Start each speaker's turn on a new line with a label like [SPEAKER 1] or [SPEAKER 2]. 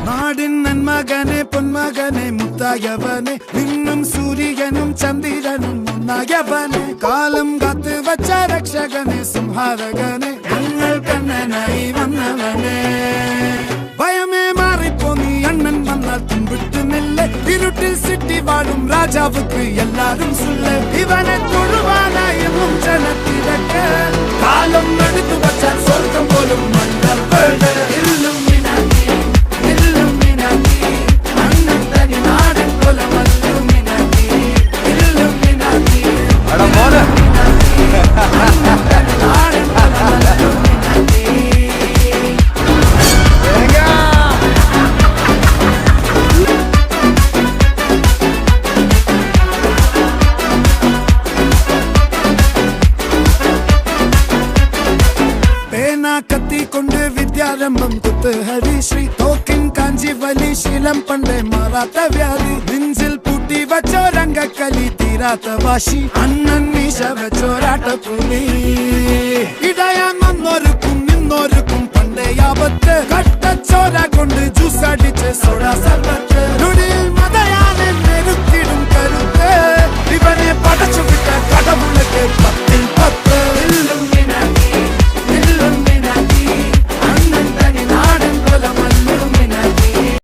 [SPEAKER 1] നാടിൻ നന്മകനെ പൊന്മകനെ മുത്തായവനെ നിന്നും സൂര്യനും ചന്ദ്രനും ഒന്നായവനെ കാലം കാത്ത് വച്ച രക്ഷകനെ സംഹാരകനെ ഞങ്ങൾ കണ്ണനായി വന്നവനെ ഭയമേ മാറിപ്പോ നീ അണ്ണൻ വന്നാൽ തുമ്പിട്ട് നില്ല ഇരുട്ടിൽ സിറ്റി വാഴും രാജാവുക്ക് എല്ലാരും സുല്ല ഇവനെ തൊഴുവാനായി എന്നും ജനത്തിരക്ക് കാലം എടുത്തു വച്ചാൽ സ്വർഗം പോലും മണ്ണൽ കത്തി കൊണ്ട് വിദ്യാരംഭം കുത്ത് ഹരിശ്രീ തോക്കിൻ കാഞ്ചി വലി ശീലം പണ്ടേ മാറാത്ത വ്യാധി നെഞ്ചിൽ പൂട്ടി വച്ചോരംഗക്കലി തീരാത്ത വാശി അണ്ണൻ മീശ വെച്ചോരാട്ടപ്പുലി ഇടയാൻ വന്നോർക്കും നിന്നോർക്കും പണ്ടേ ആപത്ത് കട്ടച്ചോര കൊണ്ട് ജ്യൂസ് അടിച്ച് സോഡ സർബത്ത്